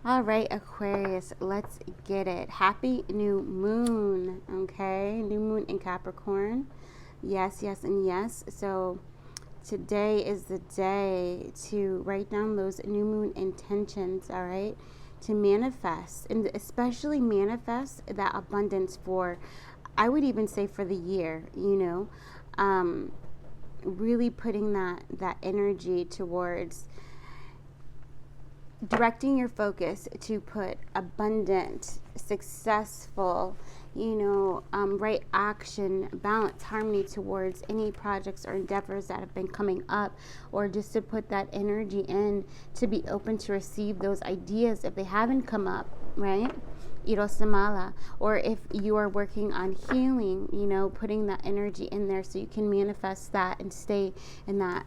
All right, Aquarius, let's get it. Happy new moon, okay? New moon in Capricorn. Yes, yes, and yes. So today is the day to write down those new moon intentions, all right? To manifest, and especially manifest that abundance for, I would even say for the year, really putting that energy towards directing your focus to put abundant, successful, right action, balance, harmony towards any projects or endeavors that have been coming up, or just to put that energy in to be open to receive those ideas if they haven't come up, right? Irosamala. Or if you are working on healing, putting that energy in there so you can manifest that and stay in that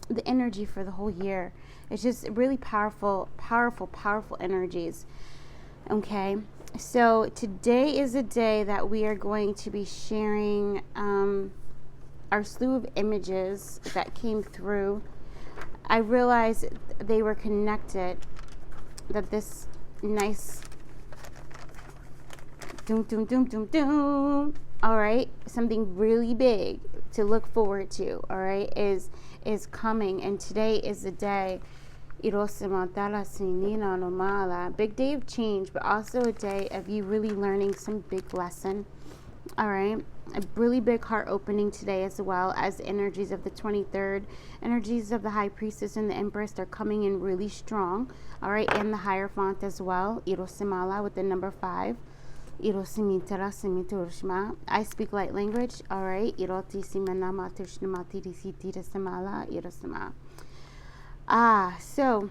the energy for the whole year. It's just really powerful energies. Okay, so today is a day that we are going to be sharing our slew of images that came through. I realized they were connected, that this nice doom doom doom doom doom, all right, something really big to look forward to, all right, is coming. And today is the day, big day of change, but also a day of you really learning some big lesson. All right, a really big heart opening today, as well as energies of the 23rd, energies of the High Priestess and the Empress. They're coming in really strong, all right, and the Hierophant as well, Irosimala, with the number 5. I speak light language, all right. So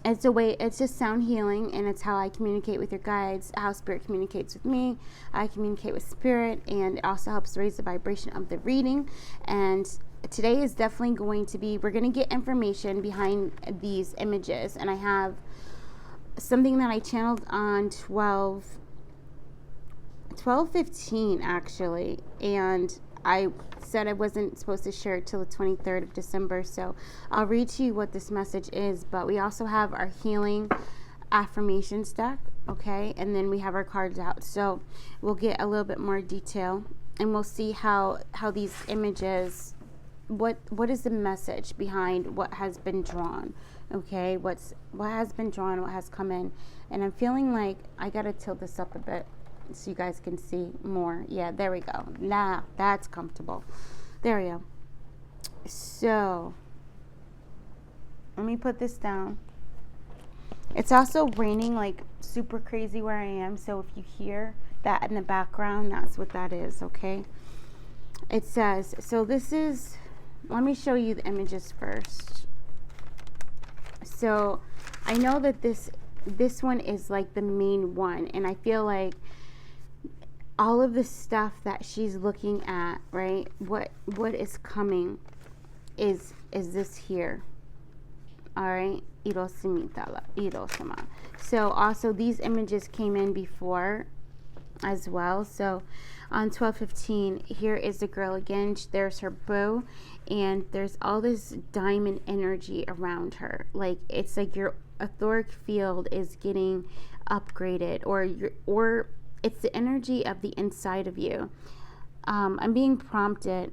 it's a way, it's just sound healing, and it's how I communicate with your guides, how spirit communicates with me. I communicate with spirit, and it also helps raise the vibration of the reading. And today is definitely going to be, we're going to get information behind these images. And I have something that I channeled on 12:15 actually, and I said I wasn't supposed to share it till the 23rd of December, so I'll read to you what this message is. But we also have our healing affirmations deck, okay, and then we have our cards out, so we'll get a little bit more detail, and we'll see how these images, what is the message behind what has been drawn, okay, what has been drawn, what has come in. And I'm feeling like I gotta tilt this up a bit so you guys can see more. Yeah, there we go. Now that's comfortable. There we go. So let me put this down. It's also raining like super crazy where I am, so if you hear that in the background, that's what that is, okay? It says, so this is, let me show you the images first. So I know that this one is like the main one, and I feel like all of the stuff that she's looking at, right? What is coming is this here. All right. So also these images came in before as well. So on 12:15, here is the girl again. There's her bow, and there's all this diamond energy around her. Like, it's like your etheric field is getting upgraded, or it's the energy of the inside of you. I'm being prompted.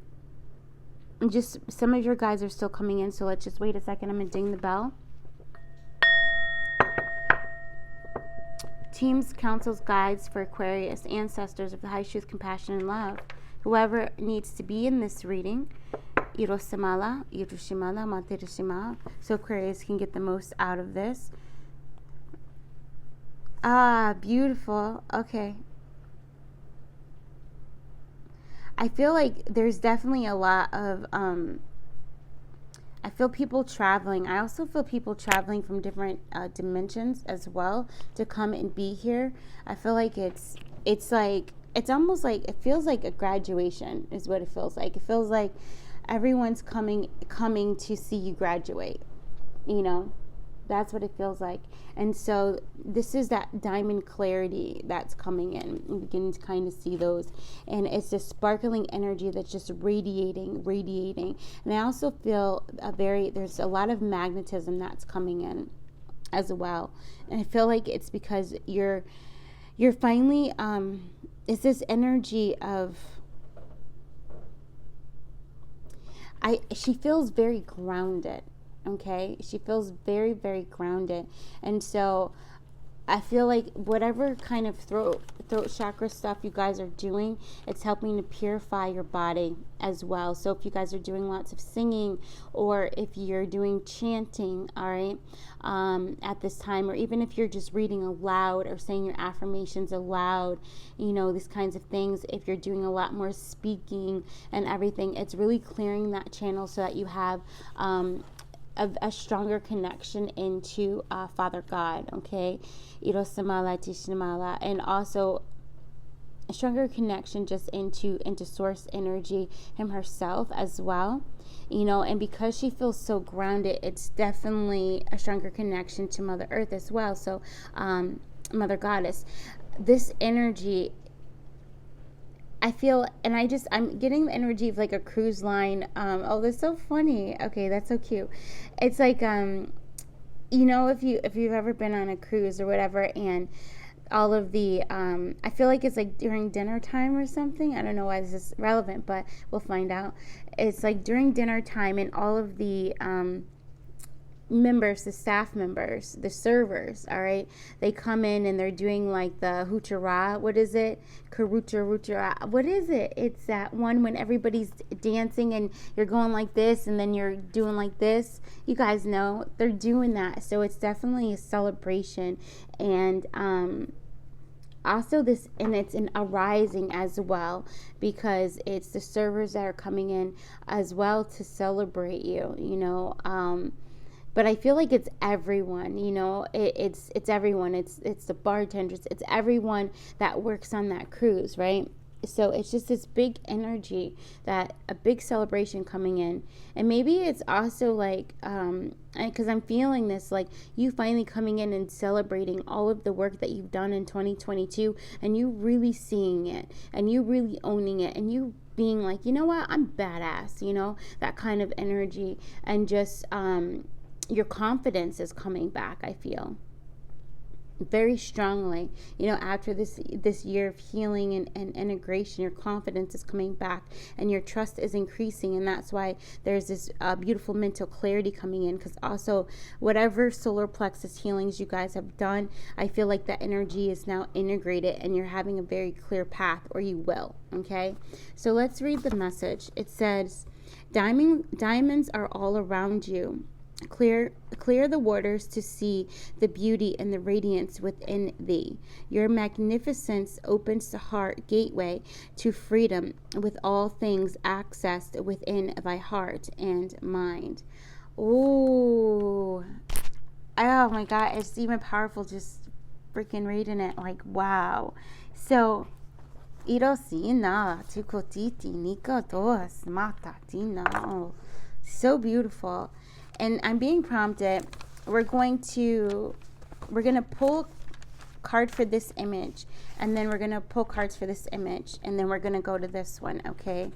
Just some of your guys are still coming in, so let's just wait a second. I'm going to ding the bell. Teams, councils, guides for Aquarius, ancestors of the high truth, compassion, and love. Whoever needs to be in this reading, Irosimala, Irushimala, Matirishima, so Aquarius can get the most out of this. Beautiful. Okay. I feel like there's definitely a lot of, I feel people traveling. I also feel people traveling from different dimensions as well to come and be here. I feel like it's almost like, it feels like a graduation is what it feels like. It feels like everyone's coming to see you graduate, That's what it feels like. And so this is that diamond clarity that's coming in. You begin to kind of see those. And it's this sparkling energy that's just radiating. And I also feel there's a lot of magnetism that's coming in as well. And I feel like it's because you're finally, it's this energy of, she feels very grounded. Okay, she feels very, very grounded. And so I feel like whatever kind of throat chakra stuff you guys are doing, it's helping to purify your body as well. So if you guys are doing lots of singing, or if you're doing chanting, all right, at this time, or even if you're just reading aloud or saying your affirmations aloud, you know, these kinds of things, if you're doing a lot more speaking and everything, it's really clearing that channel so that you have a stronger connection into Father God, okay? And also a stronger connection just into source energy, him herself as well, you know. And because she feels so grounded, it's definitely a stronger connection to Mother Earth as well. So Mother Goddess, this energy, I feel, and I'm getting the energy of like a cruise line. Oh, that's so funny. Okay, that's so cute. It's like, you know, if you've ever been on a cruise or whatever, and all of the, I feel like it's like during dinner time or something. I don't know why this is relevant, but we'll find out. It's like during dinner time, and all of the, members, the staff members, the servers, all right, they come in and they're doing like the hutara, what is it, karuta, what is it, it's that one when everybody's dancing and you're going like this and then you're doing like this, you guys know, they're doing that. So it's definitely a celebration. And also this, and it's an arising as well, because it's the servers that are coming in as well to celebrate you, you know. But I feel like it's everyone, you know, it's everyone. It's the bartenders. It's everyone that works on that cruise, right? So it's just this big energy, that a big celebration coming in. And maybe it's also like, because I'm feeling this, like you finally coming in and celebrating all of the work that you've done in 2022, and you really seeing it, and you really owning it, and you being like, you know what, I'm badass, you know, that kind of energy. And just, your confidence is coming back, I feel, very strongly. You know, after this year of healing and integration, your confidence is coming back and your trust is increasing. And that's why there's this beautiful mental clarity coming in, because also whatever solar plexus healings you guys have done, I feel like that energy is now integrated and you're having a very clear path, or you will. Okay, so let's read the message. It says, diamonds are all around you. Clear the waters to see the beauty and the radiance within thee. Your magnificence opens the heart gateway to freedom, with all things accessed within thy heart and mind. Oh my God, it's even powerful just freaking reading it. Like, wow. So, Irosina, Tukotiti, Nika Dos, Mata, Tina. So beautiful. And I'm being prompted, we're going to pull card for this image, and then we're going to pull cards for this image, and then we're going to go to this one, okay?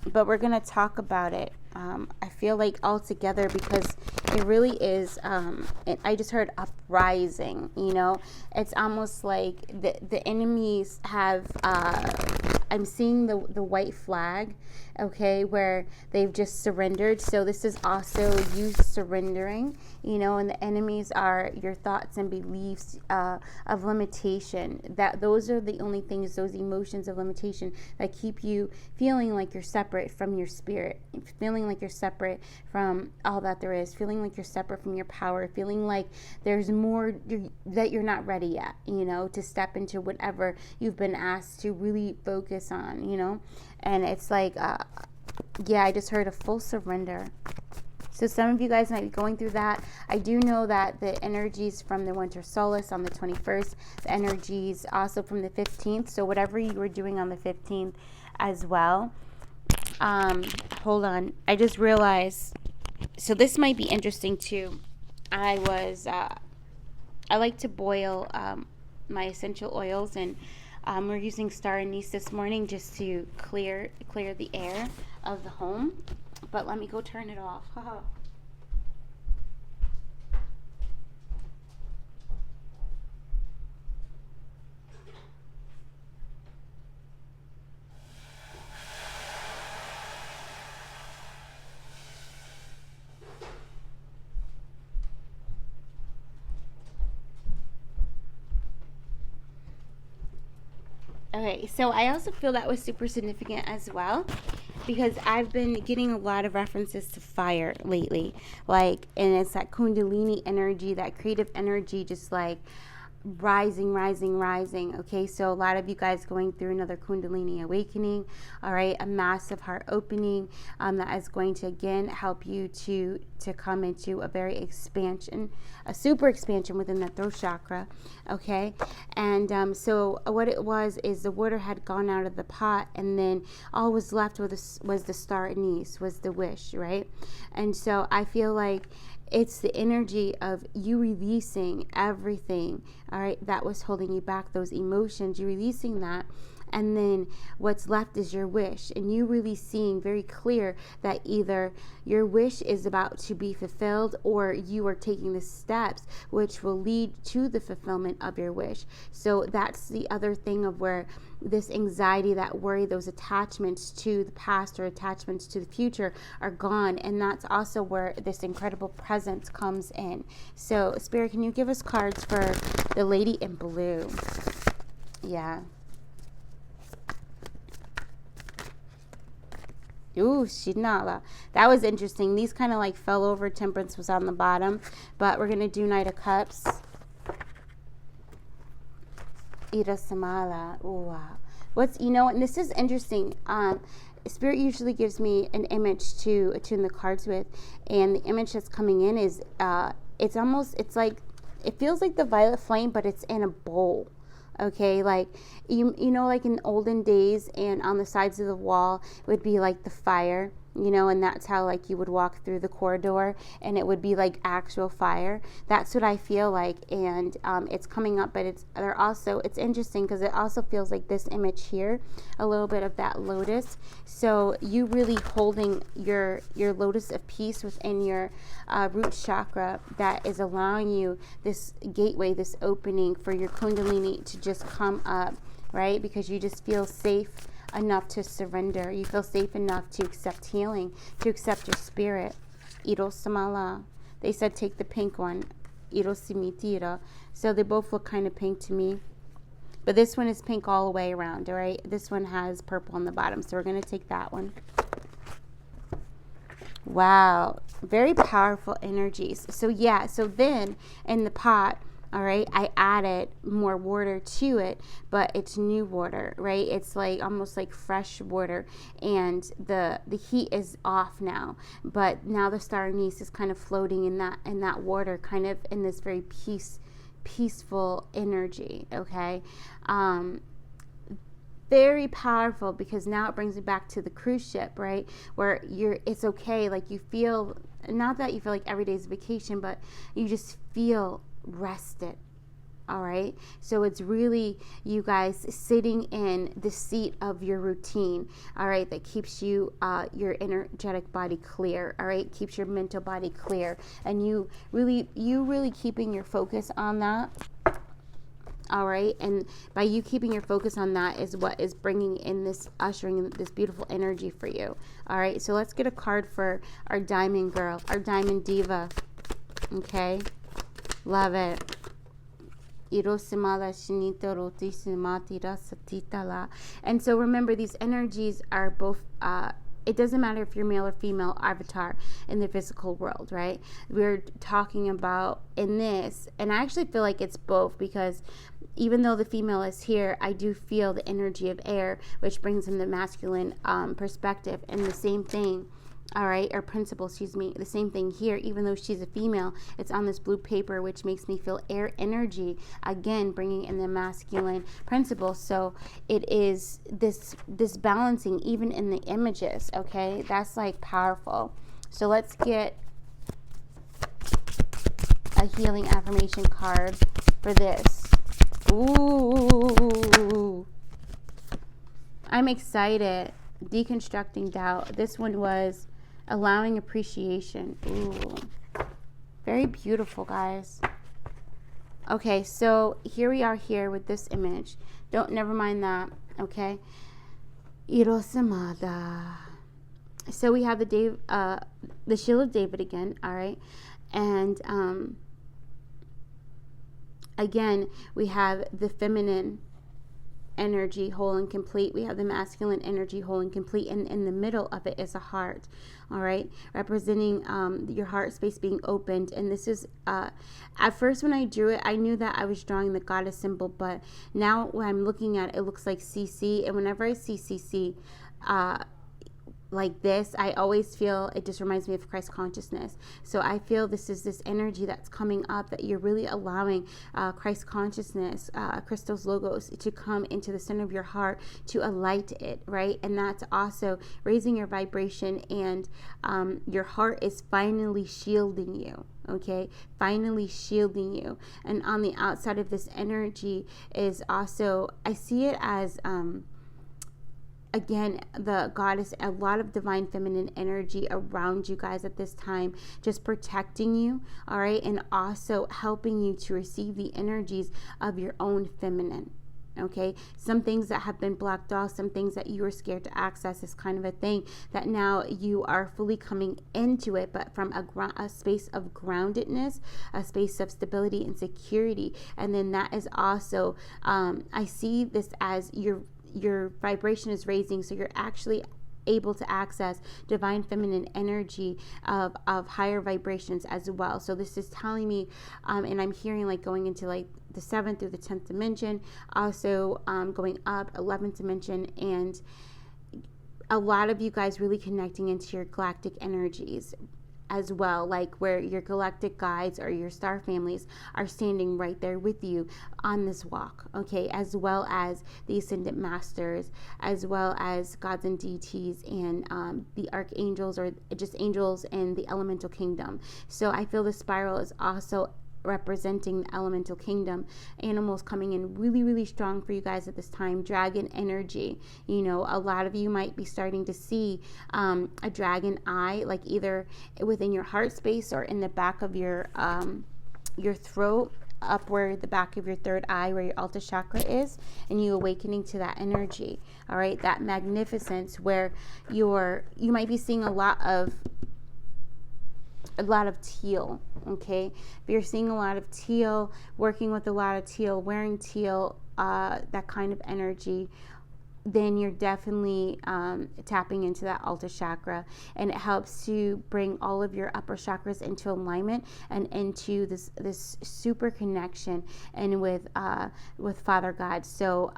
But we're going to talk about it. I feel like all together, because it really is, I just heard uprising, you know? It's almost like the enemies have, I'm seeing the white flag, okay, where they've just surrendered. So this is also you surrendering, you know, and the enemies are your thoughts and beliefs of limitation. That those are the only things, those emotions of limitation, that keep you feeling like you're separate from your spirit, feeling like you're separate from all that there is, feeling like you're separate from your power, feeling like there's more, that you're not ready yet, you know, to step into whatever you've been asked to really focus on, you know. And it's like, yeah, I just heard a full surrender. So some of you guys might be going through that. I do know that the energies from the winter solstice on the 21st, the energies also from the 15th. So whatever you were doing on the 15th as well. Hold on. I just realized, so this might be interesting too. I like to boil my essential oils, and we're using star anise this morning just to clear the air of the home. But let me go turn it off. Okay, so I also feel that was super significant as well, because I've been getting a lot of references to fire lately. Like, and it's that Kundalini energy, that creative energy, just like rising, rising, rising. Okay, so a lot of you guys going through another Kundalini awakening. All right, a massive heart opening that is going to again help you to come into a very expansion, a super expansion within the throat chakra. Okay, and so what it was is the water had gone out of the pot, and then all was left was the star anise, was the wish, right? And so I feel like it's the energy of you releasing everything, all right, that was holding you back, those emotions, you releasing that. And then what's left is your wish, and you really seeing very clear that either your wish is about to be fulfilled, or you are taking the steps which will lead to the fulfillment of your wish. So that's the other thing of where this anxiety, that worry, those attachments to the past or attachments to the future are gone. And that's also where this incredible presence comes in. So Spirit, can you give us cards for the lady in blue? Yeah. Ooh, Shinala. That was interesting. These kind of like fell over. Temperance was on the bottom. But we're going to do Knight of Cups. Ira Samala. Ooh, wow. And this is interesting. Spirit usually gives me an image to attune the cards with. And the image that's coming in is, it feels like the violet flame, but it's in a bowl. Okay, like you know, like in olden days, and on the sides of the wall would be like the fire, and that's how like you would walk through the corridor, and it would be like actual fire. That's what I feel like, and it's coming up, but it's interesting because it also feels like this image here, a little bit of that lotus. So you really holding your lotus of peace within your root chakra, that is allowing you this gateway, this opening for your Kundalini to just come up, right? Because you just feel safe enough to surrender. You feel safe enough to accept healing, to accept your spirit. Iro Samala. They said take the pink one. Iro Simitira. So they both look kind of pink to me. But this one is pink all the way around, all right? This one has purple on the bottom. So we're going to take that one. Wow. Very powerful energies. So yeah, so then in the pot, all right, I added more water to it, but it's new water, right? It's like almost like fresh water, and the heat is off now, but now the star anise is kind of floating in that water, kind of in this very peaceful energy. Okay, very powerful, because now it brings me back to the cruise ship, right? Where it's okay, like you feel, not that you feel like every day's vacation, but you just feel rested. All right, so it's really you guys sitting in the seat of your routine, all right, that keeps you your energetic body clear, all right, keeps your mental body clear, and you really keeping your focus on that. All right, and by you keeping your focus on that is what is bringing in this, ushering in this beautiful energy for you. All right, so let's get a card for our diamond girl, our diamond diva. Okay, love it. And so remember, these energies are both, it doesn't matter if you're male or female avatar in the physical world, right? We're talking about in this, and I actually feel like it's both, because even though the female is here, I do feel the energy of air, which brings in the masculine perspective, and the same thing. All right, or principle, excuse me, the same thing here. Even though she's a female, it's on this blue paper, which makes me feel air energy, again bringing in the masculine principle. So it is this balancing even in the images. Okay, that's like powerful. So let's get a healing affirmation card for this. Ooh, I'm excited. Deconstructing doubt. This one was allowing appreciation. Ooh, very beautiful, guys. Okay, so here we are here with this image. Never mind that. Okay, Irosamada. So we have the shield of David again. All right, and again we have the feminine energy, whole and complete. We have the masculine energy, whole and complete, and in the middle of it is a heart, all right, representing your heart space being opened. And this is, at first when I drew it, I knew that I was drawing the goddess symbol, but now when I'm looking at it, it looks like CC, and whenever I see CC, like this, I always feel it just reminds me of Christ consciousness. So I feel this is this energy that's coming up, that you're really allowing Christ consciousness, Christos Logos, to come into the center of your heart, to alight it, right? And that's also raising your vibration, and your heart is finally shielding you. Okay, finally shielding you. And on the outside of this energy is also, I see it as again, the goddess, a lot of divine feminine energy around you guys at this time, just protecting you, all right, and also helping you to receive the energies of your own feminine. Okay, some things that have been blocked off, some things that you were scared to access, is kind of a thing that now you are fully coming into it, but from a space of groundedness, a space of stability and security. And then that is also, I see this as your vibration is raising, so you're actually able to access divine feminine energy of higher vibrations as well. So this is telling me, and I'm hearing like going into like the 7th through the 10th dimension, also going up 11th dimension, and a lot of you guys really connecting into your galactic energies as well, like where your galactic guides or your star families are standing right there with you on this walk, okay, as well as the ascendant masters, as well as gods and deities, and the archangels, or just angels in the elemental kingdom. So I feel the spiral is also representing the elemental kingdom, animals coming in really, really strong for you guys at this time. Dragon energy, you know, a lot of you might be starting to see a dragon eye, like either within your heart space or in the back of your throat, up where the back of your third eye, where your Alta chakra is, and you awakening to that energy, all right, that magnificence, where you might be seeing a lot of teal, okay? If you're seeing a lot of teal, working with a lot of teal, wearing teal, that kind of energy, then you're definitely tapping into that Alta chakra, and it helps to bring all of your upper chakras into alignment and into this super connection and with Father God. So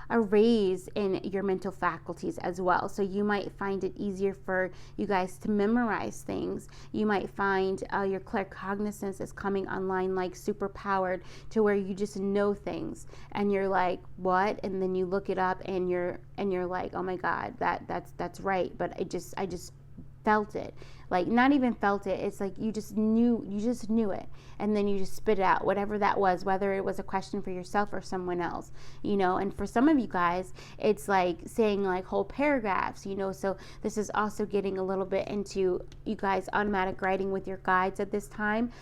a raise in your mental faculties as well. So you might find it easier for you guys to memorize things. You might find your claircognizance is coming online, like super powered, to where you just know things and you're like, what? And then you look it up and you're like, oh my God, that's right. But I just felt it. Like, not even felt it, it's like you just knew it, and then you just spit it out, whatever that was, whether it was a question for yourself or someone else, you know. And for some of you guys, it's like saying like whole paragraphs, you know. So this is also getting a little bit into you guys automatic writing with your guides at this time.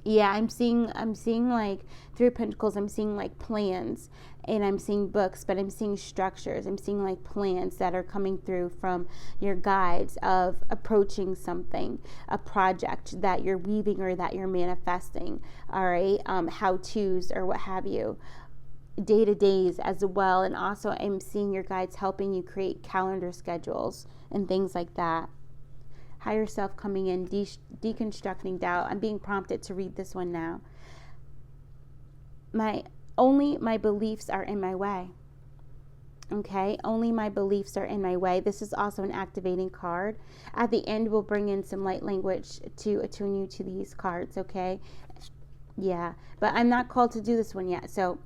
Yeah, I'm seeing like 3 of Pentacles. I'm seeing like plans, and I'm seeing books, but I'm seeing structures. I'm seeing like plans that are coming through from your guides of approaching something, a project that you're weaving or that you're manifesting. All right, how-tos or what have you. Day-to-days as well. And also I'm seeing your guides helping you create calendar schedules and things like that. Higher self coming in, deconstructing doubt. I'm being prompted to read this one now. Only my beliefs are in my way. Okay, only my beliefs are in my way. This is also an activating card. At the end, we'll bring in some light language to attune you to these cards, okay? Yeah, but I'm not called to do this one yet. So,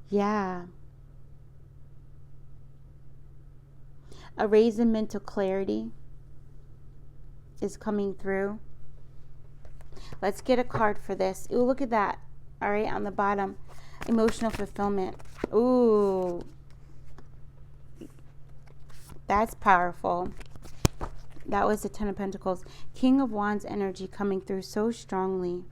yeah. A raise in mental clarity is coming through. Let's get a card for this. Ooh, look at that. All right, on the bottom. Emotional fulfillment. Ooh. That's powerful. That was the 10 of Pentacles. King of Wands energy coming through so strongly.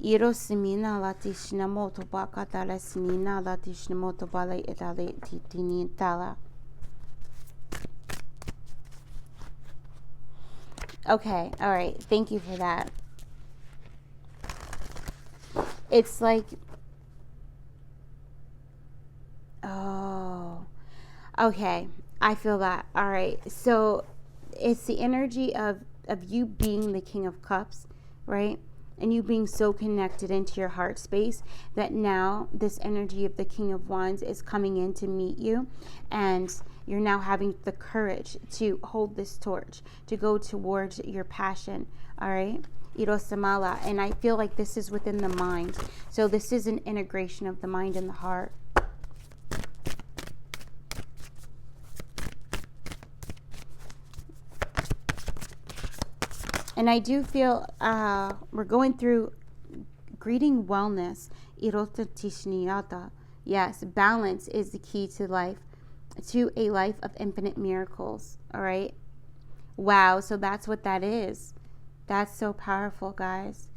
Irosimina latishna moto bakatala sinina latishna moto bale etale titinitala. Okay. All right. Thank you for that. It's like, oh, okay. I feel that. All right. So it's the energy of you being the King of Cups, right? And you being so connected into your heart space that now this energy of the King of Wands is coming in to meet you, and you're now having the courage to hold this torch, to go towards your passion. All right. Irosamala. And I feel like this is within the mind. So this is an integration of the mind and the heart. And I do feel we're going through greeting wellness. Yes, balance is the key to life, to a life of infinite miracles. All right. Wow. So that's what that is. That's so powerful, guys.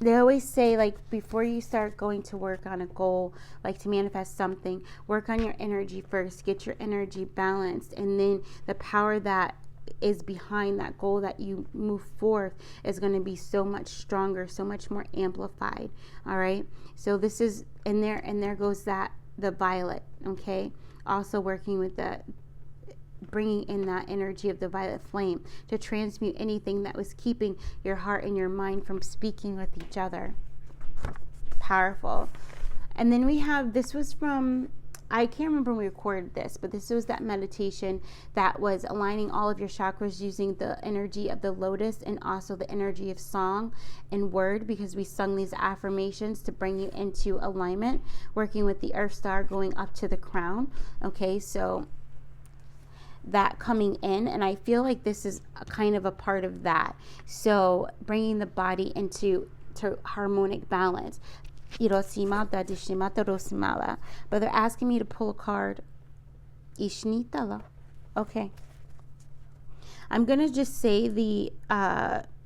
They always say, like, before you start going to work on a goal, like to manifest something, work on your energy first, get your energy balanced, and then the power that is behind that goal that you move forth is going to be so much stronger, so much more amplified. All right. So this is, and there goes that, the violet. Okay. Also working with the, bringing in that energy of the violet flame to transmute anything that was keeping your heart and your mind from speaking with each other. Powerful. And then we have, this was from, I can't remember when we recorded this, but this was that meditation that was aligning all of your chakras using the energy of the lotus and also the energy of song and word, because we sung these affirmations to bring you into alignment, working with the earth star going up to the crown. Okay, so that coming in, and I feel like this is a kind of a part of that. So bringing the body into harmonic balance. But they're asking me to pull a card. Okay. I'm going to just say the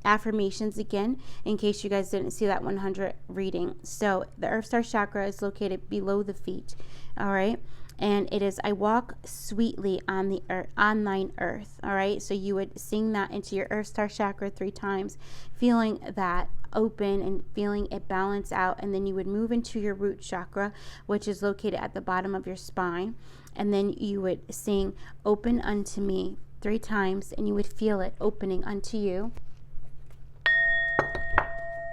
affirmations again in case you guys didn't see that 100 reading. So the Earth Star Chakra is located below the feet. All right. And it is, I walk sweetly on the earth, on thine earth. All right. So you would sing that into your Earth Star Chakra 3 times, feeling that open and feeling it balance out. And then you would move into your root chakra, which is located at the bottom of your spine. And then you would sing open unto me 3 times, and you would feel it opening unto you.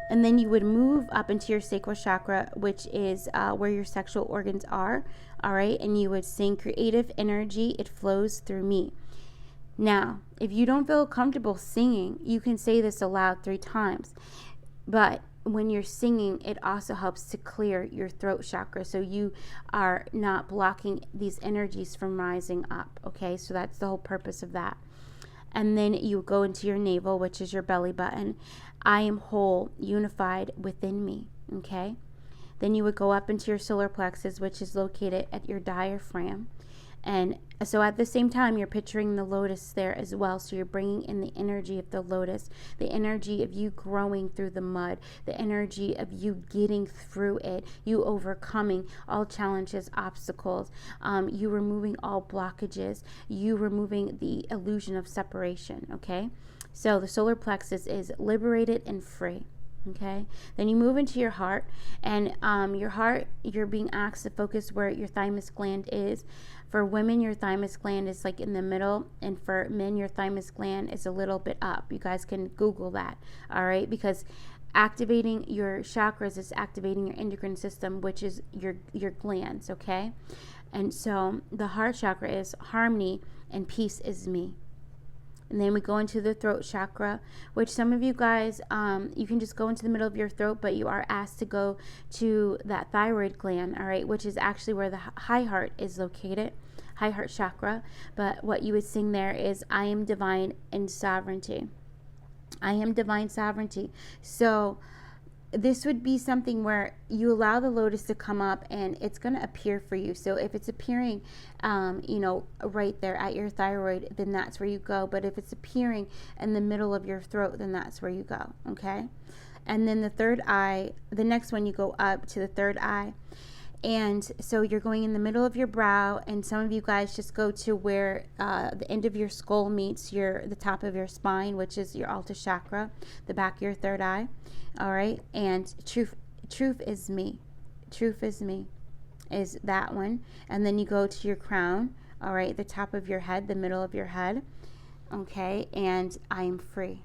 And then you would move up into your sacral chakra, which is where your sexual organs are. All right. And you would sing creative energy. It flows through me. Now, if you don't feel comfortable singing, you can say this aloud 3 times. But when you're singing, it also helps to clear your throat chakra, so you are not blocking these energies from rising up. Okay. So that's the whole purpose of that. And then you go into your navel, which is your belly button. I am whole, unified within me. Okay. Then you would go up into your solar plexus, which is located at your diaphragm. And so at the same time, you're picturing the lotus there as well. So you're bringing in the energy of the lotus, the energy of you growing through the mud, the energy of you getting through it, you overcoming all challenges, obstacles, you removing all blockages, you removing the illusion of separation. Okay. So the solar plexus is liberated and free. Okay. Then you move into your heart, and your heart, you're being asked to focus where your thymus gland is. For women, your thymus gland is like in the middle, and for men, your thymus gland is a little bit up. You guys can Google that. All right. Because activating your chakras is activating your endocrine system, which is your glands. Okay. And so the heart chakra is harmony and peace is me. And then we go into the throat chakra, which some of you guys, you can just go into the middle of your throat, but you are asked to go to that thyroid gland, all right, which is actually where the high heart is located, high heart chakra. But what you would sing there is, I am divine in sovereignty. I am divine sovereignty. So this would be something where you allow the lotus to come up, and it's going to appear for you. So if it's appearing, right there at your thyroid, then that's where you go. But if it's appearing in the middle of your throat, then that's where you go. Okay. And then the third eye, the next one, you go up to the third eye. And so you're going in the middle of your brow, and some of you guys just go to where the end of your skull meets the top of your spine, which is your Alta chakra, the back of your third eye. All right. And truth is me. Truth is me is that one. And then you go to your crown. All right. The top of your head, the middle of your head. Okay. And I am free.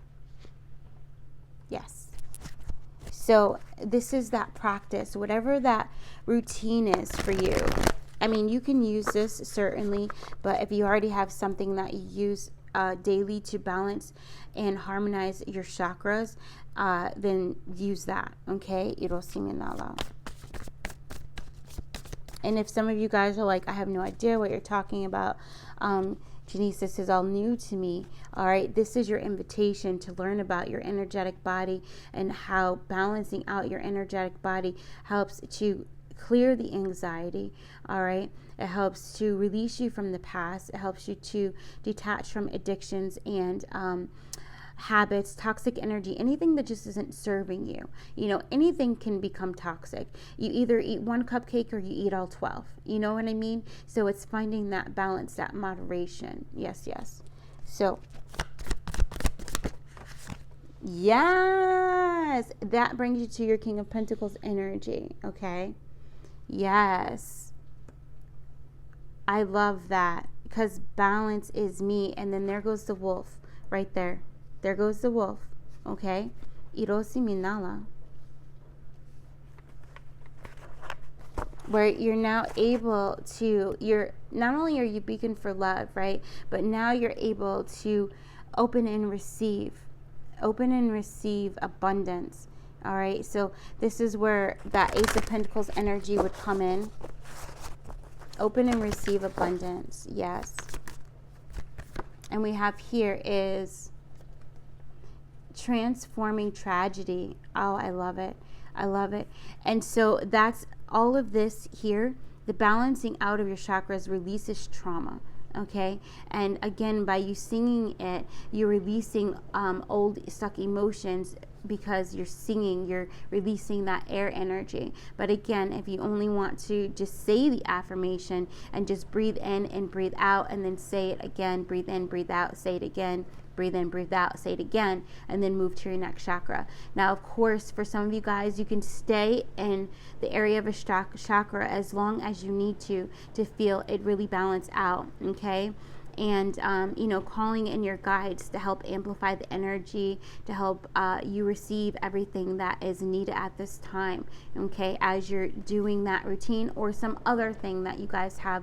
Yes. So this is that practice, whatever that routine is for you. I mean, you can use this certainly, but if you already have something that you use daily to balance and harmonize your chakras, then use that. Okay? And if some of you guys are like, I have no idea what you're talking about, Janice, this is all new to me. All right, this is your invitation to learn about your energetic body and how balancing out your energetic body helps to clear the anxiety. All right, it helps to release you from the past. It helps you to detach from addictions and habits, toxic energy, anything that just isn't serving you. You know, anything can become toxic. You either eat one cupcake or you eat all 12. You know what I mean? So it's finding that balance, that moderation. Yes, yes. So, yes, that brings you to your King of Pentacles energy. Okay. Yes. I love that because balance is me. And then there goes the wolf right there. There goes the wolf, okay? Irosi Minala. Where you're now able to, not only are you beacon for love, right? But now you're able to open and receive abundance, all right? So this is where that Ace of Pentacles energy would come in. Open and receive abundance, yes. And we have here is transforming tragedy. Oh, I love it. I love it. And so that's all of this here. The balancing out of your chakras releases trauma. Okay. And again, by you singing it, you're releasing old stuck emotions because you're singing, you're releasing that air energy. But again, if you only want to just say the affirmation and just breathe in and breathe out and then say it again, breathe in, breathe out, say it again, breathe in, breathe out, say it again, and then move to your next chakra. Now, of course, for some of you guys, you can stay in the area of a chakra as long as you need to feel it really balance out, okay? And, calling in your guides to help amplify the energy, to help you receive everything that is needed at this time, okay, as you're doing that routine or some other thing that you guys have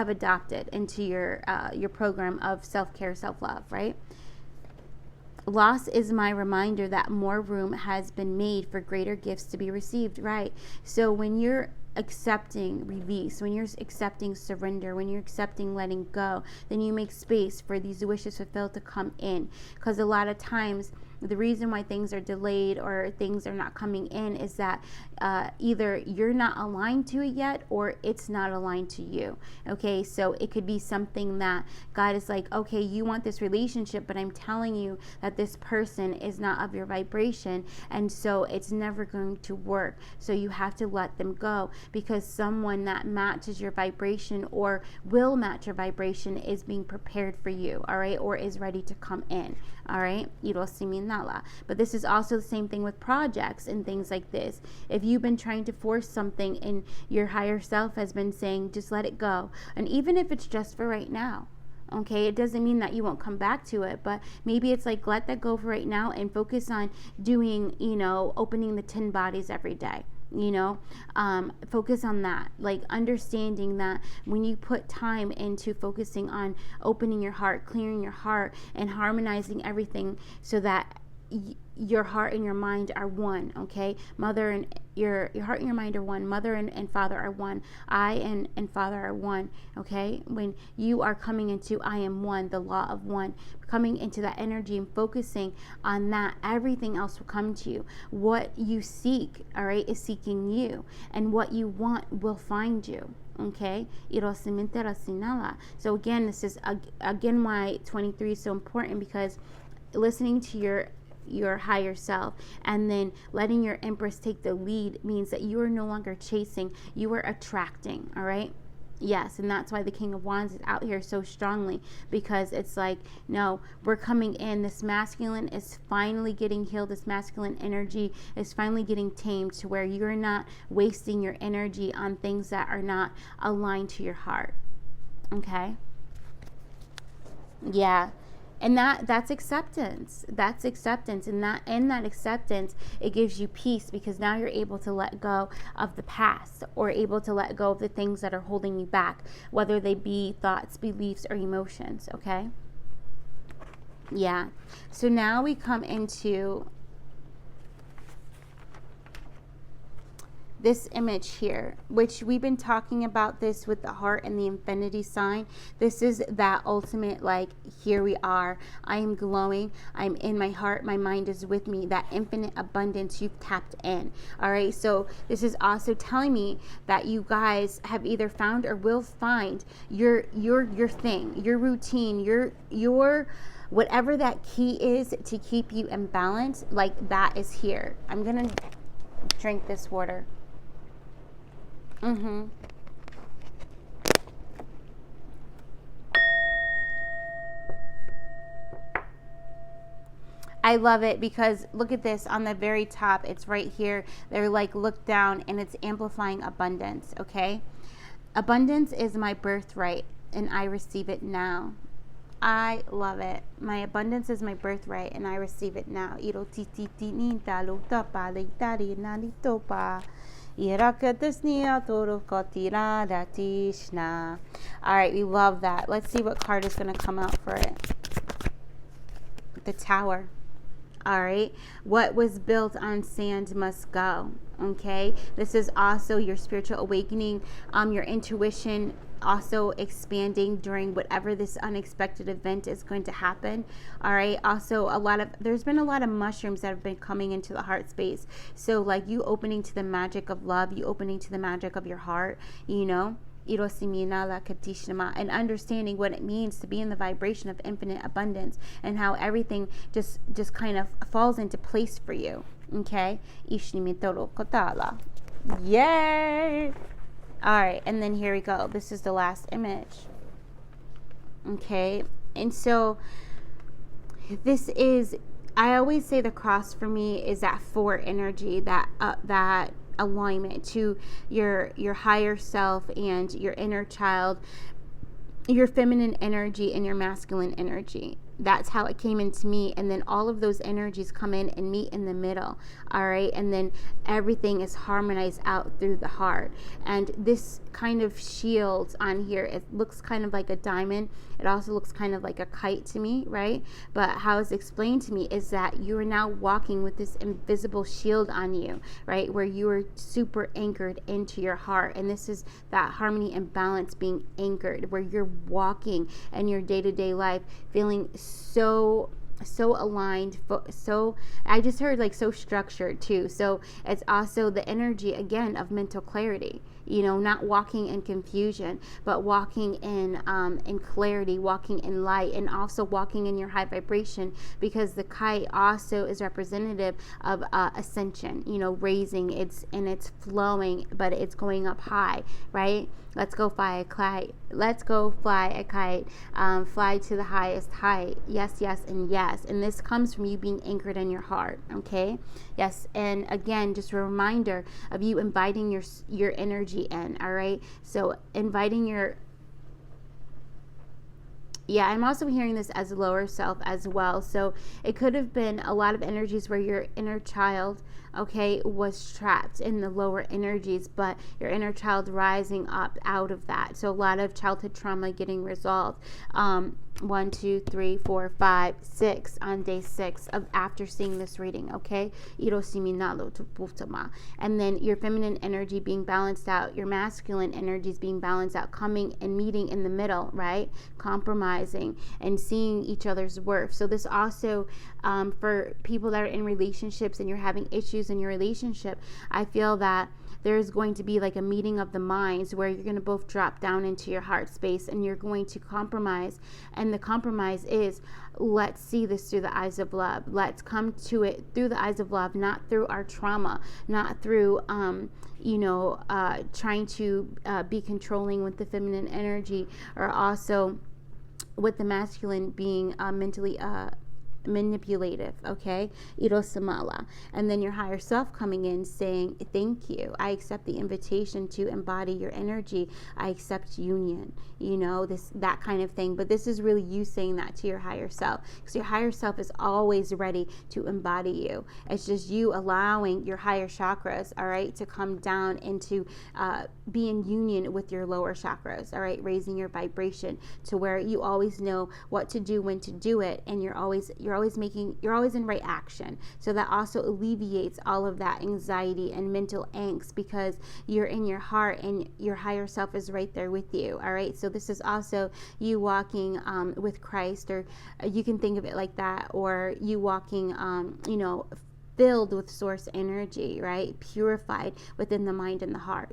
adopted into your program of self-care, self-love, right? Loss is my reminder that more room has been made for greater gifts to be received, right? So when you're accepting release, when you're accepting surrender, when you're accepting letting go, then you make space for these wishes fulfilled to come in. Because a lot of times the reason why things are delayed or things are not coming in is that either you're not aligned to it yet or it's not aligned to you. Okay, so it could be something that God is like, okay, you want this relationship, but I'm telling you that this person is not of your vibration, and so it's never going to work. So you have to let them go, because someone that matches your vibration or will match your vibration is being prepared for you, all right, or is ready to come in, all right. But this is also the same thing with projects and things like this. If you've been trying to force something and your higher self has been saying, just let it go, and even if it's just for right now, okay, it doesn't mean that you won't come back to it, but maybe it's like, let that go for right now and focus on doing, opening the 10 bodies every day. Focus on that, like understanding that when you put time into focusing on opening your heart, clearing your heart, and harmonizing everything so that your heart and your mind are one, okay? Mother and your heart and your mind are one. Mother and father are one. I and father are one, okay? When you are coming into I am one, the law of one, coming into that energy and focusing on that, everything else will come to you. What you seek, all right, is seeking you, and what you want will find you. Okay, so again, this is again why 23 is so important, because listening to your your higher self. And then letting your Empress take the lead means that you are no longer chasing, you are attracting, all right? Yes, and that's why the King of Wands is out here so strongly, because it's like, no, we're coming in. This masculine is finally getting healed. This masculine energy is finally getting tamed to where you're not wasting your energy on things that are not aligned to your heart. Okay? Yeah. And that's acceptance. That's acceptance. And that in that acceptance, it gives you peace, because now you're able to let go of the past, or able to let go of the things that are holding you back, whether they be thoughts, beliefs, or emotions. Okay? Yeah. So now we come into this image here, which we've been talking about this with the heart and the infinity sign. This is that ultimate, like, here we are. I am glowing. I'm in my heart. My mind is with me. That infinite abundance you've tapped in. All right. So this is also telling me that you guys have either found or will find your thing, your routine, your whatever that key is to keep you in balance. Like, that is here. I'm going to drink this water. I love it, because look at this on the very top. It's right here. They're like, look down, and it's amplifying abundance. Okay? Abundance is my birthright, and I receive it now. I love it. My abundance is my birthright, and I receive it now. All right, we love that. Let's see what card is going to come out for it. The Tower. All right, what was built on sand must go. Okay, this is also your spiritual awakening, your intuition also expanding during whatever this unexpected event is going to happen. All right, also there's been a lot of mushrooms that have been coming into the heart space. So like, you opening to the magic of love, you opening to the magic of your heart, you know, and understanding what it means to be in the vibration of infinite abundance, and how everything just kind of falls into place for you. Okay, yay. All right, and then here we go. This is the last image. Okay, and so this is, I always say the cross for me is that 4 energy, that alignment to your higher self and your inner child, your feminine energy and your masculine energy. That's how it came into me. And then all of those energies come in and meet in the middle. All right. And then everything is harmonized out through the heart. And this kind of shield on here, it looks kind of like a diamond. It also looks kind of like a kite to me, right? But how it's explained to me is that you are now walking with this invisible shield on you, right? Where you are super anchored into your heart. And this is that harmony and balance being anchored, where you're walking in your day-to-day life feeling so aligned, so I just heard like so structured too. So it's also the energy again of mental clarity, you know, not walking in confusion, but walking in clarity, walking in light, and also walking in your high vibration, because the kite also is representative of ascension, you know, raising. It's flowing, but it's going up high, right? Let's go fly a kite. Let's go fly a kite. Fly to the highest height. Yes, yes, and yes. And this comes from you being anchored in your heart. Okay. Yes. And again, just a reminder of you inviting your energy in. All right. So inviting your. Yeah, I'm also hearing this as lower self as well. So it could have been a lot of energies where your inner child, okay, was trapped in the lower energies, but your inner child rising up out of that. So a lot of childhood trauma getting resolved. 1, 2, 3, 4, 5, 6 on day 6 of after seeing this reading, okay? And then your feminine energy being balanced out, your masculine energies being balanced out, coming and meeting in the middle, right? Compromising and seeing each other's worth. So this also, for people that are in relationships and you're having issues in your relationship, I feel that there's going to be like a meeting of the minds where you're going to both drop down into your heart space and you're going to compromise. And the compromise is, let's see this through the eyes of love. Let's come to it through the eyes of love, not through our trauma, not through, trying to be controlling with the feminine energy, or also with the masculine being mentally manipulative, okay? Irosamala. And then your higher self coming in saying, thank you. I accept the invitation to embody your energy. I accept union, that kind of thing. But this is really you saying that to your higher self, because your higher self is always ready to embody you. It's just you allowing your higher chakras, all right, to come down into be in union with your lower chakras, all right, raising your vibration to where you always know what to do, when to do it, and you're always in right action. So that also alleviates all of that anxiety and mental angst, because you're in your heart and your higher self is right there with you. All right. So this is also you walking with Christ, or you can think of it like that, or you walking, filled with source energy, right? Purified within the mind and the heart.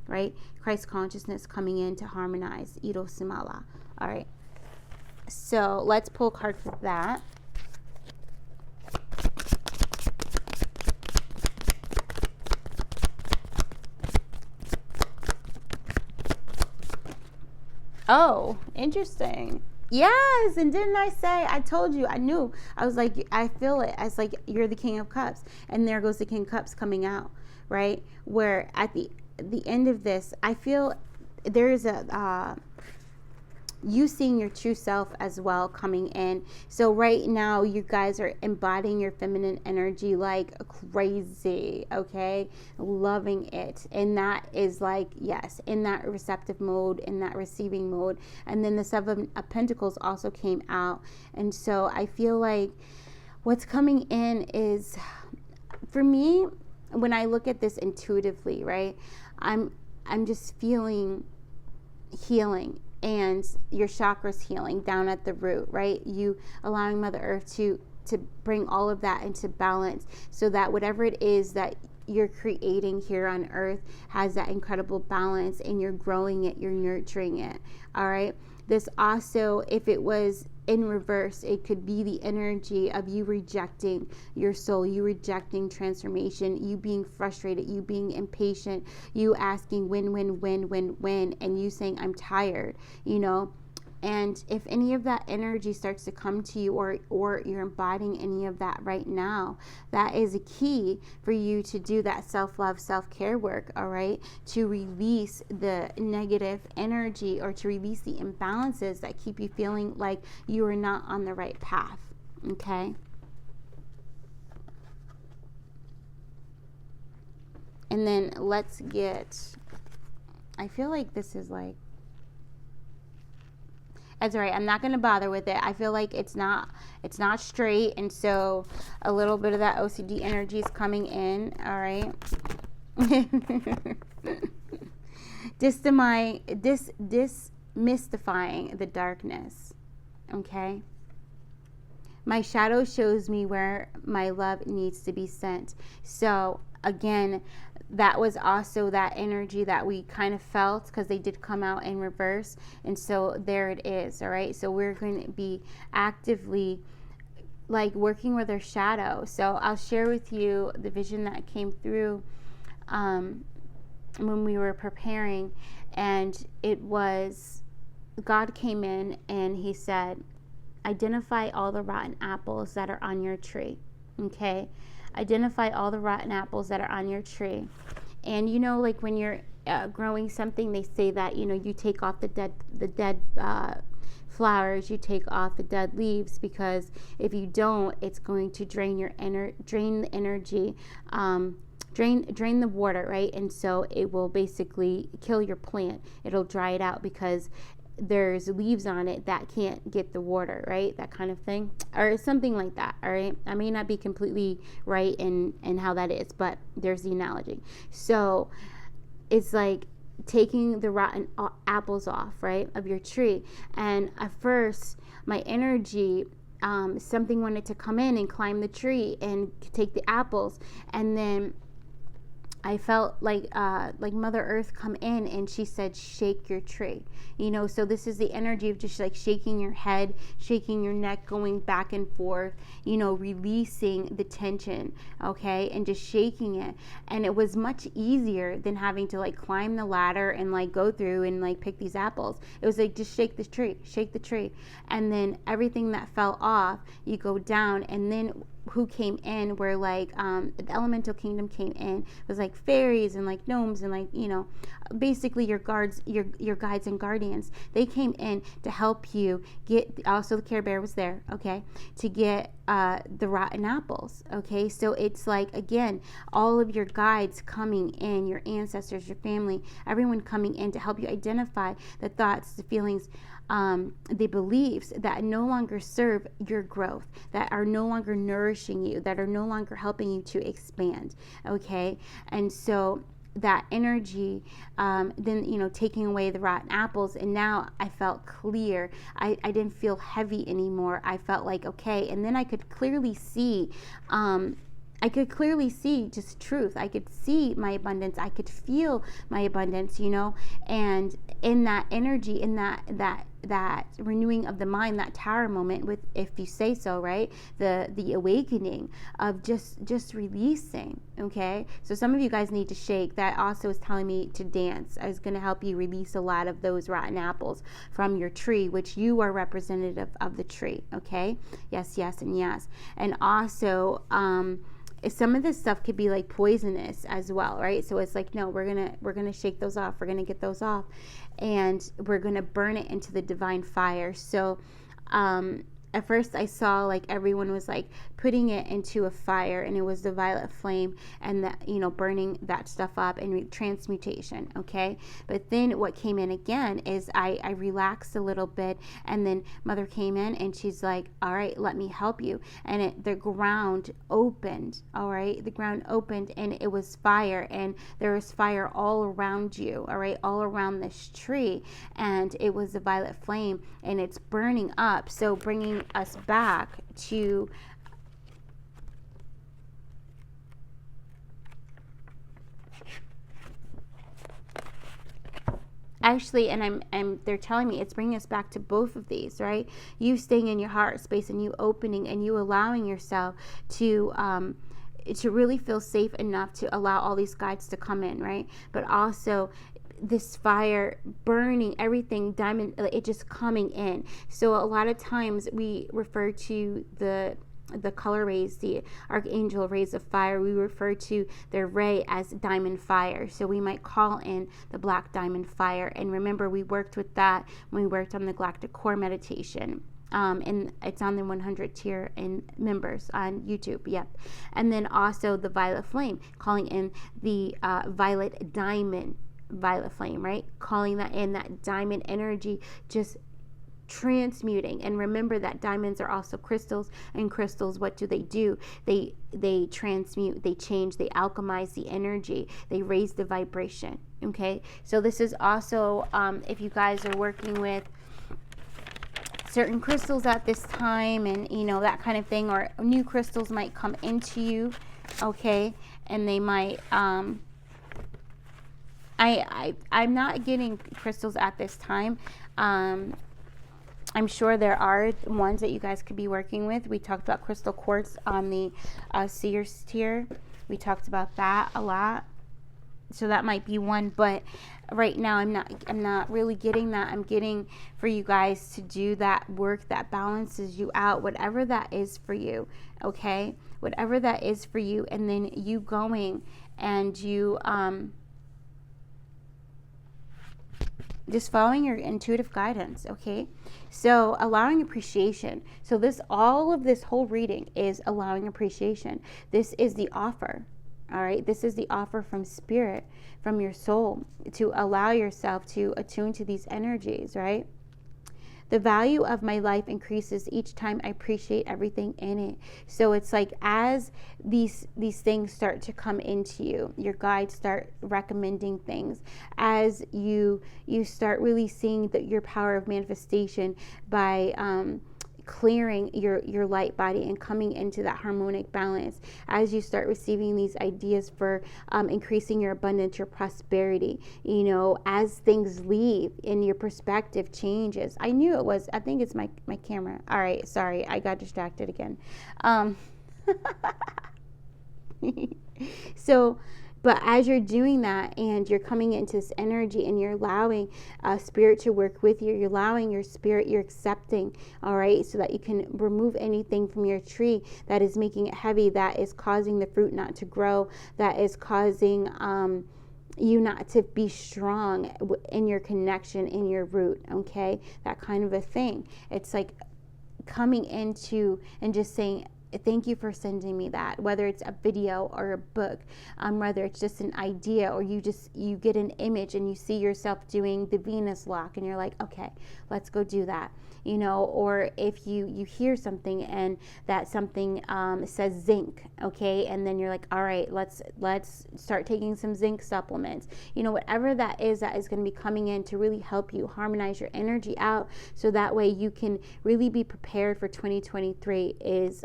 Right? Christ consciousness coming in to harmonize. Irosimala. All right. So let's pull a card for that. Oh, interesting. Yes, and didn't I say, I told you, I knew. I was like, I feel it. I was like, you're the King of Cups. And there goes the King of Cups coming out, right? Where at the end of this, I feel there's you seeing your true self as well coming in. So right now you guys are embodying your feminine energy like crazy, okay? Loving it. And that is like, yes, in that receptive mode, in that receiving mode. And then the Seven of Pentacles also came out. And so I feel like what's coming in is, for me, when I look at this intuitively, right, I'm just feeling healing, and your chakras healing down at the root, right? You allowing Mother Earth to bring all of that into balance, so that whatever it is that you're creating here on earth has that incredible balance, and you're growing it, you're nurturing it. All right. This also, if it was in reverse, it could be the energy of you rejecting your soul, you rejecting transformation, you being frustrated, you being impatient, you asking when, and you saying, I'm tired, And if any of that energy starts to come to you, or you're embodying any of that right now, that is a key for you to do that self-love, self-care work, all right? To release the negative energy, or to release the imbalances that keep you feeling like you are not on the right path, okay? And then let's get, I feel like this is like, that's all right. I'm not going to bother with it. I feel like it's not straight. And so a little bit of that OCD energy is coming in. All right. Demystifying the darkness. Okay. My shadow shows me where my love needs to be sent. So again, that was also that energy that we kind of felt, because they did come out in reverse. And so there it is. All right. So we're going to be actively like working with our shadow. So I'll share with you the vision that came through when we were preparing. And it was, God came in and he said, identify all the rotten apples that are on your tree. Okay. Identify all the rotten apples that are on your tree. And like when you're growing something, they say that you take off the dead flowers, you take off the dead leaves, because if you don't, it's going to drain the energy, drain the water, right? And so it will basically kill your plant. It'll dry it out because there's leaves on it that can't get the water, right? That kind of thing, or something like that. All right. I may not be completely right in how that is, but there's the analogy. So it's like taking the rotten apples off, right, of your tree. And at first, my energy, something wanted to come in and climb the tree and take the apples. And then I felt like Mother Earth come in, and she said, shake your tree. So this is the energy of just like shaking your head, shaking your neck, going back and forth, releasing the tension, okay, and just shaking it. And it was much easier than having to like climb the ladder and like go through and like pick these apples. It was like, just shake the tree. And then everything that fell off, you go down, and then who came in were like the elemental kingdom came in. It was like fairies and like gnomes and like basically your guides and guardians. They came in to help you get. Also the Care Bear was there, okay, to get the rotten apples, okay. So it's like, again, all of your guides coming in, your ancestors, your family, everyone coming in to help you identify the thoughts, the feelings, the beliefs that no longer serve your growth, that are no longer nourishing you, that are no longer helping you to expand, okay. And so that energy, then taking away the rotten apples, and now I felt clear. I didn't feel heavy anymore. I felt like, okay. And then I could clearly see just truth. I could see my abundance. I could feel my abundance, and in that energy, in that renewing of the mind, that tower moment with, if you say so, right? The awakening of just releasing, okay? So some of you guys need to shake. That also is telling me to dance. I was going to help you release a lot of those rotten apples from your tree, which you are representative of the tree, okay? Yes, yes, and yes. And also, some of this stuff could be like poisonous as well, right? So it's like, no, we're gonna shake those off. We're gonna get those off, and we're gonna burn it into the divine fire. So at first I saw like everyone was like putting it into a fire, and it was the violet flame, and that, burning that stuff up and transmutation, okay. But then what came in again is I relaxed a little bit, and then Mother came in, and she's like, all right, let me help you. And the ground opened, all right, the ground opened, and it was fire, and there was fire all around you, all right, all around this tree, and it was a violet flame, and it's burning up, so bringing us back to actually, and they're telling me it's bringing us back to both of these, right? You staying in your heart space, and you opening, and you allowing yourself to really feel safe enough to allow all these guides to come in, right? But also this fire burning everything, diamond, it just coming in. So a lot of times we refer to the color rays, the archangel rays of fire, we refer to their ray as diamond fire. So we might call in the black diamond fire. And remember, we worked with that when we worked on the galactic core meditation. And it's on the 100 tier in members on YouTube. Yep. And then also the violet flame, calling in the violet flame, right? Calling that in, that diamond energy, just transmuting. And remember that diamonds are also crystals, and crystals, what do? They transmute, they change, they alchemize the energy, they raise the vibration, okay? So this is also, if you guys are working with certain crystals at this time, and that kind of thing, or new crystals might come into you, okay? And they might, I'm not getting crystals at this time. I'm sure there are ones that you guys could be working with. We talked about crystal quartz on the seers tier. We talked about that a lot. So that might be one, but right now I'm not really getting that. I'm getting for you guys to do that work that balances you out, whatever that is for you, okay? Whatever that is for you, and then you going and you just following your intuitive guidance, okay? So allowing appreciation. So all of this whole reading is allowing appreciation. This is the offer, all right? This is the offer from spirit, from your soul, to allow yourself to attune to these energies, right? The value of my life increases each time I appreciate everything in it. So it's like, as these things start to come into you, your guides start recommending things, as you start really seeing your power of manifestation by clearing your light body and coming into that harmonic balance as you start receiving these ideas for increasing your abundance, your prosperity, you know, as things leave and your perspective changes. I knew it was, I think it's my camera. All right, sorry, I got distracted again. So, but as you're doing that and you're coming into this energy and you're allowing spirit to work with you, you're allowing your spirit, you're accepting, all right, so that you can remove anything from your tree that is making it heavy, that is causing the fruit not to grow, that is causing you not to be strong in your connection, in your root, okay, that kind of a thing. It's like coming into and just saying, thank you for sending me that, whether it's a video or a book, whether it's just an idea, or you get an image and you see yourself doing the Venus lock and you're like, okay, let's go do that, you know, or if you hear something and that something says zinc, okay, and then you're like, all right, let's start taking some zinc supplements, you know, whatever that is going to be coming in to really help you harmonize your energy out, so that way you can really be prepared for 2023 is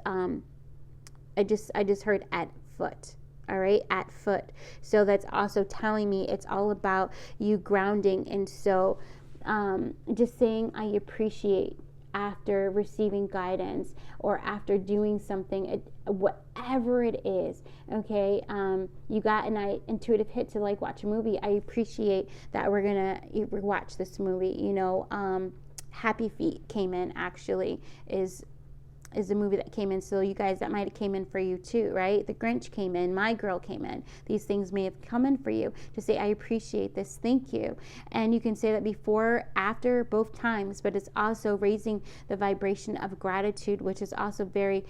I just heard at foot. All right, at foot. So that's also telling me it's all about you grounding. And so just saying I appreciate after receiving guidance or after doing something, whatever it is, okay, you got an intuitive hit to like watch a movie. I appreciate that we're gonna watch this movie, you know. Happy Feet came in, actually, is a movie that came in. So you guys, that might have came in for you too, right? The Grinch came in, My Girl came in. These things may have come in for you to say, I appreciate this, thank you. And you can say that before, after, both times, but it's also raising the vibration of gratitude, which is also very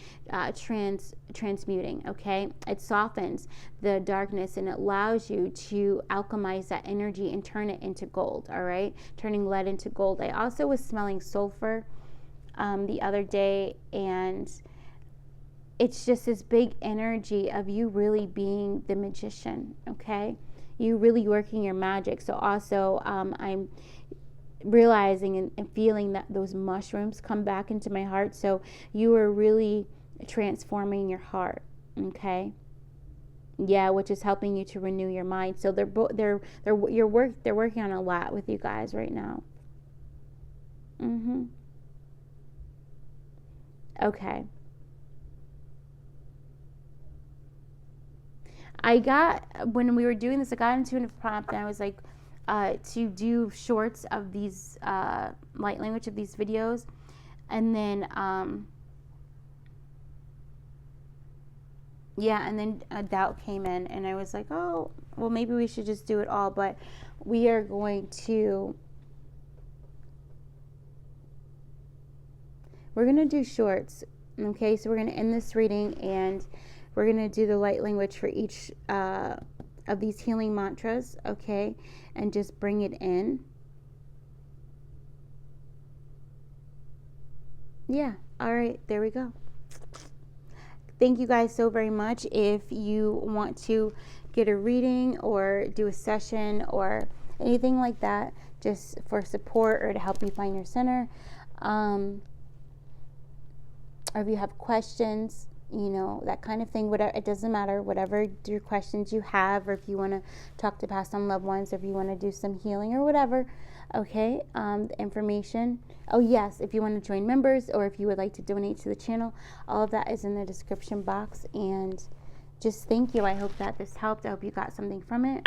transmuting, okay? It softens the darkness and it allows you to alchemize that energy and turn it into gold, all right? Turning lead into gold. I also was smelling sulfur the other day, and it's just this big energy of you really being the magician, okay? You really working your magic. So also I'm realizing and feeling that those mushrooms come back into my heart. So you are really transforming your heart, okay? Yeah, which is helping you to renew your mind. So they're working on a lot with you guys right now. Okay. When we were doing this, I got into a prompt and I was like, to do shorts of these light language of these videos. And then, and then a doubt came in and I was like, oh, well, maybe we should just do it all. But we are going to, we're going to do shorts, okay? So we're going to end this reading and we're going to do the light language for each of these healing mantras, okay? And just bring it in. Yeah, all right, there we go. Thank you guys so very much. If you want to get a reading or do a session or anything like that, just for support or to help you find your center, or if you have questions, you know, that kind of thing, whatever, it doesn't matter, whatever your questions you have, or if you want to talk to past on loved ones, or if you want to do some healing or whatever, okay, the information, oh yes, if you want to join members or if you would like to donate to the channel, all of that is in the description box. And just thank you. I hope that this helped. I hope you got something from it,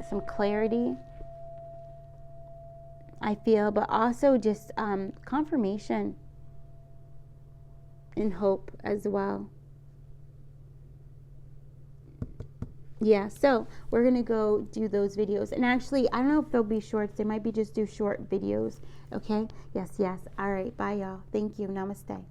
some clarity, I feel, but also just confirmation and hope as well. Yeah, so we're gonna go do those videos. And actually, I don't know if they'll be shorts. They might be just do short videos. Okay? Yes. All right. Bye, y'all. Thank you. Namaste.